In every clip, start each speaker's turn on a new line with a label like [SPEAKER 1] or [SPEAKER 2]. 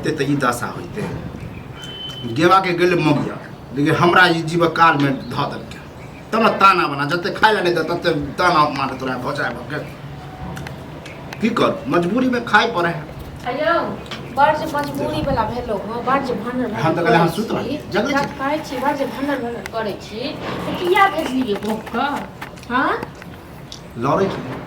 [SPEAKER 1] रहते तो ई दशा होते गेवा के गेले मगिया लेकिन हमरा ई जीव काल में ध देलके तब ना ताना बना जते खाय ला नहीं तते ताना मारे तोरा भजाए भके की कर मजबूरी में खाय पड़े है
[SPEAKER 2] अयो बड़ जे मजबूरी वाला भेलो हो बड़ जे भनर
[SPEAKER 1] हम तो कहले हम सुत रही जगले छी
[SPEAKER 2] कहै छी बड़ जे भनर करै छी तो किया भेजलिए भूख का हां
[SPEAKER 1] लड़े छी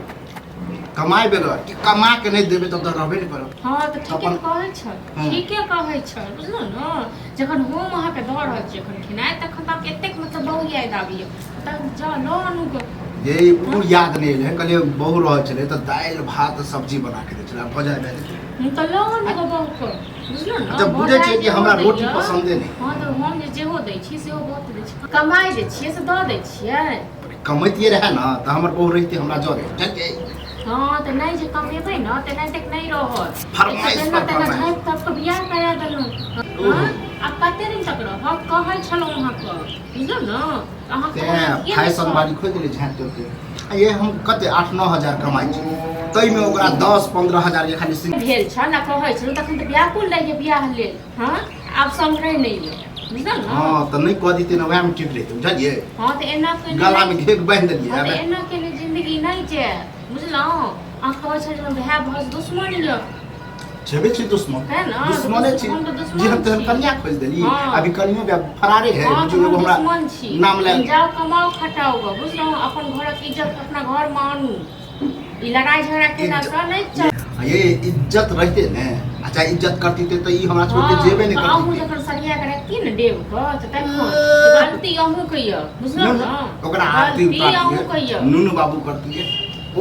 [SPEAKER 1] कमाई बेगर कि कमा के नहीं देबे तब तो रहबे नहीं करब
[SPEAKER 2] हां तो ठीके कहै छ ठीके कहै छ बुझलो न जखन हम अहाँ के दऽ रहल छी एखन खिनाय तखन तब एतेक मतलब बहु याद आबिय तब जा लो अनु के
[SPEAKER 1] ये पूर याद नहीं है कहले बहु रह चले तो दाल भात सब्जी बना के दे चला भजाए दे
[SPEAKER 2] हम तो लो अनु के बहु को बुझलो न
[SPEAKER 1] जब बुझे छी कि हमरा रोटी पसंद नहीं
[SPEAKER 2] हां तो हम जेहो दै छी सेहो बहुत दै छी कमाई दै छियै से दऽ दै छियै
[SPEAKER 1] कमैतिए रहे ना तो हमर बहु रहिते हमरा जरे चल
[SPEAKER 2] हां तो नहीं जे कमेबै न त नहीं तक नहीं रहत
[SPEAKER 1] फरमाइश पर
[SPEAKER 2] फरमाइश तब तो बियाह करा देलु हां अब कते दिन तक रहब कहै छलौ अहाँ के बुझल न अहाँ
[SPEAKER 1] के फैशन वाली खोज ले झाट के ये हम कते 8-9 हजार कमाई छी तई में ओकरा 10-15 हजार के खाली सिंह
[SPEAKER 2] भेल छ ना कहै छलौ तखन त व्याकुल रहिए बियाह लेल हां आब संभरै नहीं ले बुझल न
[SPEAKER 1] हां त नहीं कह दीते न वह में ठीक रहिते बुझलिए
[SPEAKER 2] हां त एना के
[SPEAKER 1] गला में घेक बांध दिए
[SPEAKER 2] अब एना के जिंदगी नहीं छै बुझलौ आ कहै छै जे भाय भस दुश्मन य
[SPEAKER 1] छेबे छी दुश्मन
[SPEAKER 2] है ना
[SPEAKER 1] दुश्मने छी जी हम तो कन्या खोज देली अभी कन्या बे फरारे है जो लोग हमरा
[SPEAKER 2] दुश्मन छी
[SPEAKER 1] नाम ले
[SPEAKER 2] जाओ कमाओ खटाओ बुझलौ अपन घर के इज्जत अपना घर मानू ई लड़ाई झगड़ा के ना सा नहीं चल
[SPEAKER 1] ये इज्जत रहते ने अच्छा इज्जत करती तो ई हमरा छोड़ के जेबे नहीं करती
[SPEAKER 2] अहू जखन सरिया के रखती न देव को त तखन गलती अहू कहियो बुझलौ न
[SPEAKER 1] ओकरा आरती
[SPEAKER 2] अहू कहियो
[SPEAKER 1] नुनु बाबू करती है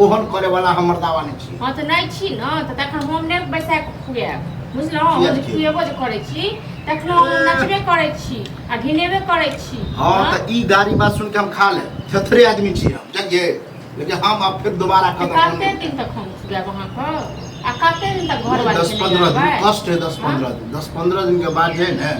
[SPEAKER 1] ओहन करे वाला हमर दावा नहीं छी
[SPEAKER 2] हां त नहीं छी न त तखन हम ने बैसा के खुआब बुझलौ हम खुएबो जे करै छी तखन हम नचबे करै छी आ घिनेबे करै छी
[SPEAKER 1] हां त ई गाड़ी बात सुन के हम खा ले थथरे आदमी छी हम जगे लेकिन हम अब फिर दोबारा कदम
[SPEAKER 2] कते दिन तक हम खुआब वहां को आ कते दिन तक घर वाले
[SPEAKER 1] 10-15 दिन कष्ट है 10-15 दिन 10-15 दिन के बाद जे ने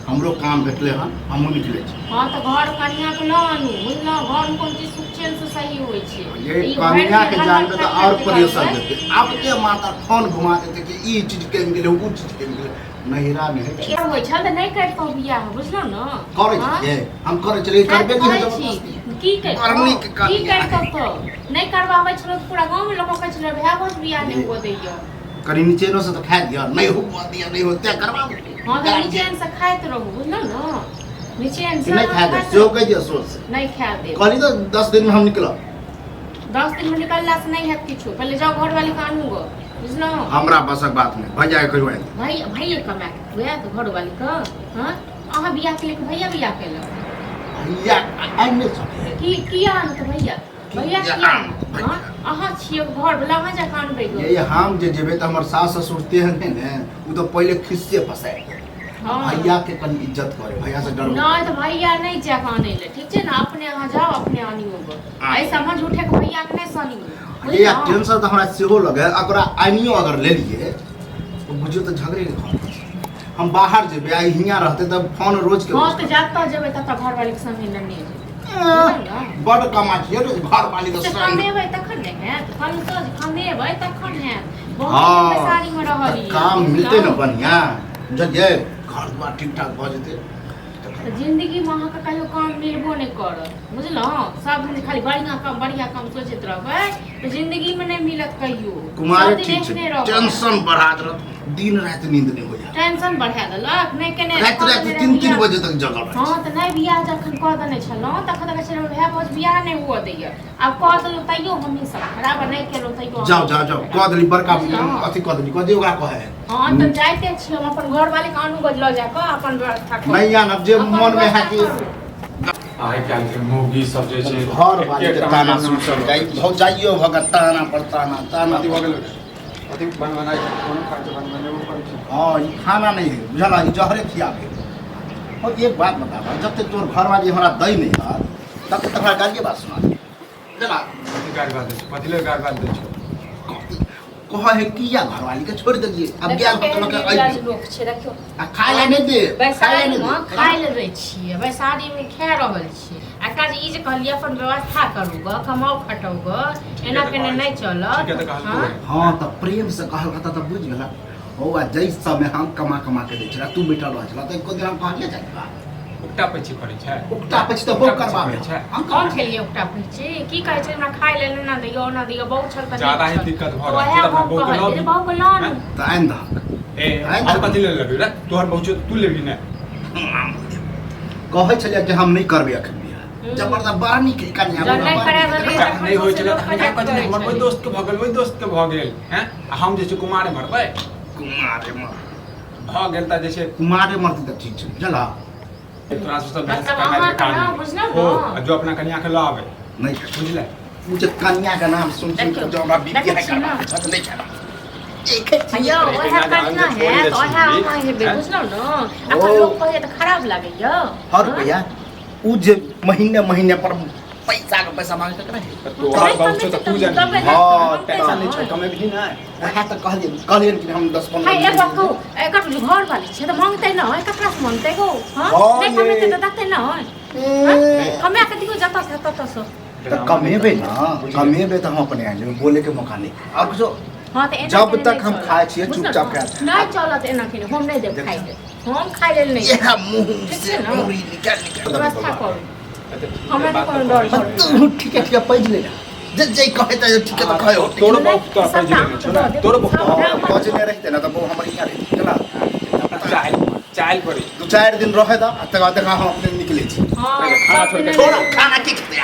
[SPEAKER 1] हमरो काम भेटले हन हमहु निकले छी
[SPEAKER 2] हां त घर कन्या के न आनू बुझलौ घर में कोन चीज सुख चैन से सही होय छै
[SPEAKER 1] ये कन्या के जानबे त और परेशान देते अब के माता फोन घुमा देते कि ई चीज के गेले उ चीज के गेले नहिरा में है
[SPEAKER 2] ये होय छल त नहीं करतो बियाह बुझलौ न
[SPEAKER 1] करे छिए हम करे चले करबे की है
[SPEAKER 2] की कर
[SPEAKER 1] करनी के
[SPEAKER 2] की कर तो नहीं करवाबै छलो पूरा गांव में लोग कहै छलो भाय बस बियाह नहीं हो दैयो
[SPEAKER 1] करी नीचे नो से तो खा दिया नहीं हुआ दिया नहीं होते करवा
[SPEAKER 2] हां तो नीचे से खाइत रहू बुझलौ न नीचे से
[SPEAKER 1] नहीं खा दे जो कह दिया सोच से
[SPEAKER 2] नहीं खा दे
[SPEAKER 1] कहली तो 10 दिन में हम निकला
[SPEAKER 2] 10 दिन में निकलला से नहीं है किछु पहले जाओ घर वाली का आनूगो बुझलौ
[SPEAKER 1] हमरा बसक बात में भैया करवाए
[SPEAKER 2] भैया कमा के हुआ तो घर वाली का हां अहाँ बियाह के लिए भैया बियाह केला
[SPEAKER 1] भैया आइने छ
[SPEAKER 2] की किया न तो भैया किया हां अहाँ छियो घर वाला वहां जा कान बैठो
[SPEAKER 1] ये हम जे जेबे त हमर सास ससुर तेहन है ने उ तो पहले खिस्से फसाए हां भैया के कनी इज्जत करे भैया से डर
[SPEAKER 2] नहीं तो भैया नहीं जा काने ले ठीक छै ना अपने यहां जाओ अपने आनियो ऐ समझ उठे के भैया के नहीं सनी
[SPEAKER 1] ये टेंशन तो हमरा सेहो लगे अकरा आनियो अगर ले लिए तो बुझियो तो झगड़े के हम बाहर जेबे आई हियां रहते तब फोन रोज के
[SPEAKER 2] हां तो जाता जेबे त घर वाली के संग नहीं
[SPEAKER 1] बड़ कमा छिए रे घर वाली तो सही
[SPEAKER 2] कमेबै तखन ने है हम तो कमेबै तखन है बहुत बेसारी में रहली
[SPEAKER 1] काम मिलते न बढ़िया जगे घर द्वार ठीक ठाक भ जेते
[SPEAKER 2] जिंदगी में अहाँ के कहियो काम मिलबो नहीं करत बुझलौ सब दिन खाली बढ़िया काम सोचैत रहबै तो जिंदगी में नहीं मिलत कहियो
[SPEAKER 1] कुमार ठीक छै टेंशन बढ़ा देत दिन रात नींद नहीं हो जाए
[SPEAKER 2] टेंशन बढ़ा देलक नहीं केने
[SPEAKER 1] रात 3-3 बजे तक जगल
[SPEAKER 2] हां त नहीं बियाह जखन कह देने छलौ तखन तक छलौ है बस बियाह नहीं हुआ दैया अब कह देलौ तइयो हमनी सब खराब नहीं केलौ तइयो
[SPEAKER 1] जाओ कह देली बड़का अथी कह देली कह दे ओकरा कहे
[SPEAKER 2] हां त जाइते छी हम अपन घर वाले के आनू बदल जा के अपन व्यवस्था कर
[SPEAKER 1] नहीं आन अब जे मन में है कि
[SPEAKER 3] आइ काल के मौगी सब जे छै
[SPEAKER 1] घर वाले के ताना सुन सब जाई भौ जाइयो भगत ताना पर ताना
[SPEAKER 3] भ गेल अथी बनवाई कोनो खर्च बनवाने वो कर छै
[SPEAKER 1] हां ई खाना नहीं है बुझला ई जहरे खियाबे और एक बात बता जब तक तोर घर वाली हमरा दई नहीं है तब तक हमरा गाली बात सुना जला
[SPEAKER 3] गाड़ी बात छै पतिले गाड़ी बात छै
[SPEAKER 1] कह है किया घर वाली के छोड़ दिए अब गेल हो तो
[SPEAKER 2] लोग छै रखियो
[SPEAKER 1] आ खाय ले नहीं दे
[SPEAKER 2] बैसारी में खाय लेबै छियै बैसारी में खा रहल छियै आ काज ई जे कहलिए अपन व्यवस्था करू ग कमाओ खटाओ ग एना केने नहीं चलत
[SPEAKER 1] हां त प्रेम से कहल कत त बुझ गेला हो जई समय हम कमा कमा के दै छला तू बैठल रह छला त एको दिन हम कहलिए जाइबा
[SPEAKER 4] उकटा पछी करै छै
[SPEAKER 1] उकटा पछ त बहु करबाबे
[SPEAKER 4] छै
[SPEAKER 1] हम
[SPEAKER 2] कौन खेलिए उकटा पीछे की कहै छै हमरा खाइ ले ना दियो ना दियो बहुत छल त
[SPEAKER 4] ज्यादा ही दिक्कत भ
[SPEAKER 2] ओहे
[SPEAKER 4] रहल
[SPEAKER 2] हम
[SPEAKER 4] है
[SPEAKER 2] कहै रे बाबू लान
[SPEAKER 1] त आइन द
[SPEAKER 4] ए हम कथि ले लेबी रे तोहर बहुत तू लेबी ने
[SPEAKER 1] कहै छलिए कि हम नहीं करबे अखन बियाह जबरदस्त बानी के कन्या
[SPEAKER 2] जब नहीं करे तो
[SPEAKER 4] नहीं होय छले त हमरा कथि नहीं हमर ओइ दोस्त के भ गेल ओइ दोस्त के भ गेल हैं हम जे छै कुमारे मरबै
[SPEAKER 1] कुमारे मर
[SPEAKER 4] भ गेल त जे छै
[SPEAKER 1] कुमारे मरती त ठीक छै चला
[SPEAKER 4] तोरा से सब
[SPEAKER 2] मतलब
[SPEAKER 4] कमाई
[SPEAKER 2] अहाँ
[SPEAKER 4] के काम
[SPEAKER 2] कहाँ बुझलौ
[SPEAKER 4] हो
[SPEAKER 2] न?
[SPEAKER 4] जो अपना कन्या के लावे
[SPEAKER 1] नहीं
[SPEAKER 4] बुझले
[SPEAKER 1] मुझे कन्या का नाम सुन सुन के जो हमरा बीपी
[SPEAKER 2] देखै
[SPEAKER 1] है
[SPEAKER 2] छी न?
[SPEAKER 1] का नहीं छला एक
[SPEAKER 2] अयो ओहे कन्या है तो ओहे हम हेबे बुझलौ न अपन लोग कहे त खराब लागे य
[SPEAKER 1] हर रुपया उ जे महीने महीने पर पैसा के पैसा मांगे त नहीं
[SPEAKER 4] तोहर बहुत छ त तू जानी
[SPEAKER 1] हाँ,
[SPEAKER 4] पैसा नहीं छै कमे भी ना
[SPEAKER 1] वहाँ तो कहलिए कि हम 10-15
[SPEAKER 2] हाय एक बात कहू एकर जो घर वाली छै त मांगते न एकरा से मांगते गो हां
[SPEAKER 1] हाँ,
[SPEAKER 2] नहीं कमेते
[SPEAKER 1] ये।
[SPEAKER 2] त दते न कमे के दियो जता से तत से
[SPEAKER 1] तो कमेबे ना कमेबे तो हम अपने आएंगे बोले के मौका नहीं अब जो
[SPEAKER 2] हां त
[SPEAKER 1] जब तक हम खाए छिए चुपचाप खाए
[SPEAKER 2] नहीं चलत एना के हम नहीं देब खाइ ले हम खाइ ले नहीं
[SPEAKER 1] ये मुंह
[SPEAKER 2] ठीक
[SPEAKER 1] से
[SPEAKER 2] छै न?
[SPEAKER 1] पूरी निकाल
[SPEAKER 2] व्यवस्था करू हमरा नहीं कोनो डर
[SPEAKER 1] निकाल तू ठीक है पैज ले जा जे कहे त ठीक है तो कहे हो
[SPEAKER 4] तोरो बहुत तो पैज लेने छ ना तोरो बहुत
[SPEAKER 1] पहुंच नहीं रहते ना तो वो हमारे यहाँ रहते चला
[SPEAKER 4] चाइल पड़ी
[SPEAKER 1] 2-4 दिन रहे दा तक हम अपने निकले छी
[SPEAKER 2] हां
[SPEAKER 4] खाना छोड़ के
[SPEAKER 1] छोड़ा खाना की खेते